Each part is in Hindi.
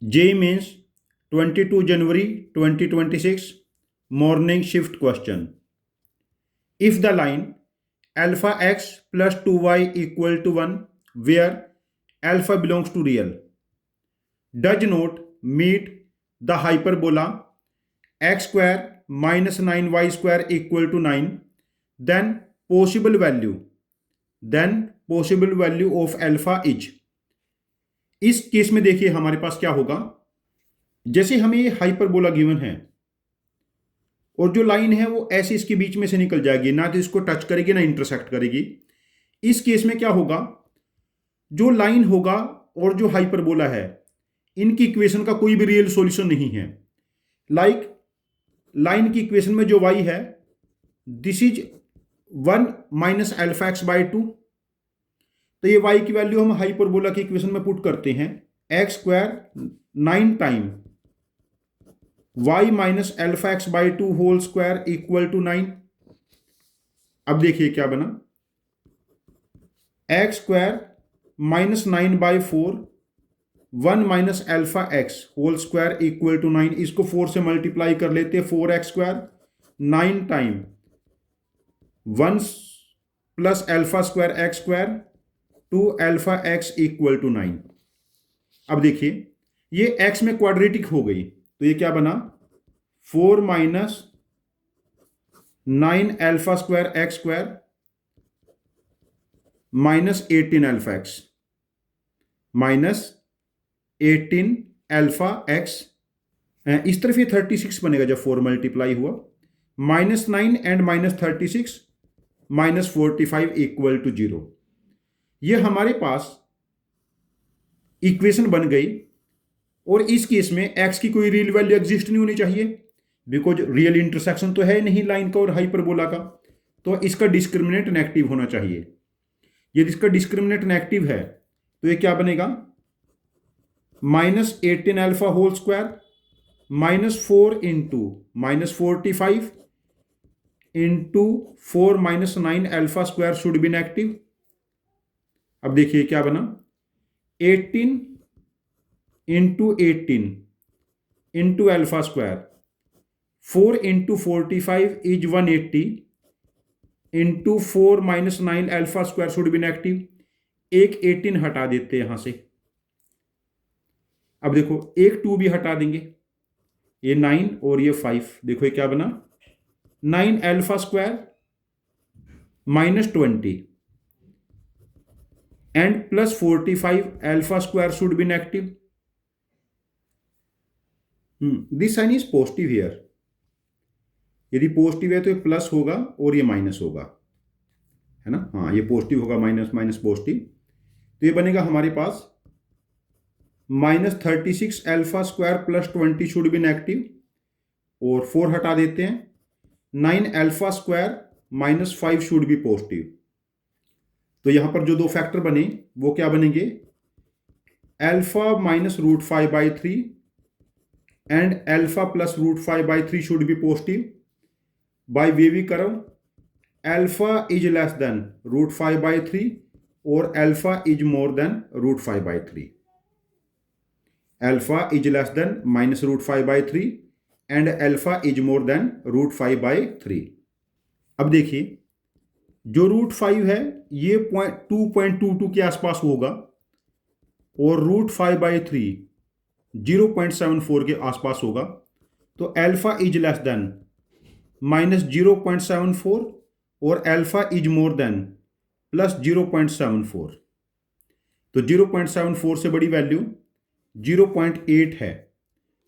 JEE Mains 22 January 2026 morning shift question. If the line alpha x plus 2y equal to 1 where alpha belongs to real does not meet the hyperbola x square minus 9y square equal to 9, then possible value of alpha is. इस केस में देखिए हमारे पास क्या होगा, जैसे हमें ये हाइपरबोला गिवन है और जो लाइन है वो ऐसे इसके बीच में से निकल जाएगी, ना तो इसको टच करेगी ना इंटरसेक्ट करेगी। इस केस में क्या होगा, जो लाइन होगा और जो हाइपरबोला है इनकी इक्वेशन का कोई भी रियल सॉल्यूशन नहीं है। लाइक लाइन की इक्वेशन में जो y है this is 1 minus alpha x by 2, तो ये y की वैल्यू हम हाइपरबोला की इक्वेशन में पुट करते हैं x square 9 time y minus alpha x by 2 whole square equal to 9। अब देखिए क्या बना, x square minus 9 by 4 1 minus alpha x whole square equal to 9। इसको 4 से मल्टीप्लाई कर लेते हैं, 4x square 9 time 1 plus alpha square x square 2 alpha x equal to 9। अब देखिए ये x में क्वाड्रेटिक हो गई, तो ये क्या बना 4 minus 9 alpha square x square minus 18 alpha x minus 18 alpha x. इस तरफ ये 36 बनेगा जब 4 मल्टीप्लाई हुआ, minus 9 and minus 36 minus 45 equal to 0। ये हमारे पास इक्वेशन बन गई और इस केस में x की कोई रियल वैल्यू एग्जिस्ट नहीं होनी चाहिए, बिकॉज रियल इंटरसेक्शन तो है नहीं लाइन का और हाइपरबोला का, तो इसका डिस्क्रिमिनेंट नेगेटिव होना चाहिए। यदि इसका डिस्क्रिमिनेंट नेगेटिव है तो ये क्या बनेगा, minus 18 alpha whole square minus 4 into minus 45 into 4 minus 9 alpha square should be negative. अब देखिए क्या बना, 18 into 18 into alpha square 4 into 45 is 180 into 4 minus 9 alpha square should be negative. एक 18 हटा देते हैं यहां से, अब देखो एक 2 भी हटा देंगे, ये 9 और ये 5, देखो ये क्या बना 9 alpha square minus 20 and plus 45 alpha square should be negative. This sign is positive here, यदि पॉजिटिव है तो ये प्लस होगा और ये माइनस होगा, है ना। हाँ ये पॉजिटिव होगा, माइनस माइनस पॉजिटिव, तो ये बनेगा हमारे पास minus 36 alpha square plus 20 should be negative और 4 हटा देते हैं, 9 alpha square minus 5 should be positive. तो यहां पर जो दो फैक्टर बने वो क्या बनेंगे, alpha minus root 5 by 3 and alpha plus root 5 by 3 should be positive. By wavy curve alpha is less than root 5 by 3 और alpha is more than root 5 by 3। Alpha is less than minus root 5 by 3 and alpha is more than root 5 by 3। अब देखिए जो रूट 5 है ये 2.22 के आसपास होगा और रूट 5 बाई 3 0.74 के आसपास होगा, तो alpha is less than minus 0.74 और alpha is more then plus 0.74। तो 0.74 से बड़ी वैल्यू 0.8 है,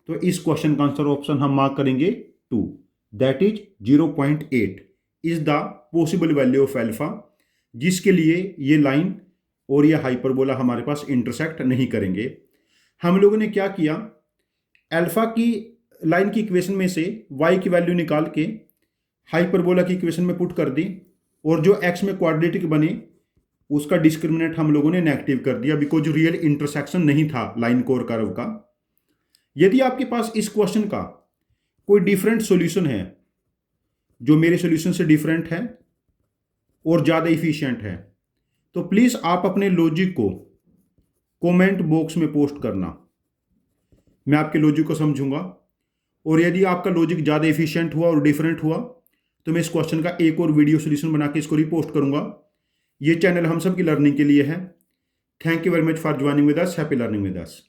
तो इस क्वेश्चन का आंसर ऑप्शन हम मार्क करेंगे 2, that is 0.8 is the possible value of alpha, जिसके लिए ये लाइन और ये हाइपरबोला हमारे पास इंटरसेक्ट नहीं करेंगे। हम लोगों ने क्या किया, अल्फा की लाइन की इक्वेशन में से y की वैल्यू निकाल के हाइपरबोला की इक्वेशन में पुट कर दी और जो x में क्वाड्रेटिक बने उसका डिस्क्रिमिनेंट हम लोगों ने नेगेटिव कर दिया, बिकॉज रियल इंटरसेक्शन नहीं था लाइन को और कर्व का। यदि आपके पास इस क्वेश्चन का कोई डिफरेंट सॉल्यूशन है जो मेरे सॉल्यूशन से डिफरेंट है और ज़्यादा इफिशिएंट है, तो प्लीज़ आप अपने लॉजिक को कमेंट बॉक्स में पोस्ट करना। मैं आपके लॉजिक को समझूंगा, और यदि आपका लॉजिक ज़्यादा एफिशिएंट हुआ और डिफरेंट हुआ तो मैं इस क्वेश्चन का एक और वीडियो सोल्यूशन बना के इसको रिपोस्ट करूंगा। ये चैनल हम सब की लर्निंग के लिए है। Thank you very much for joining with us. Happy learning with us.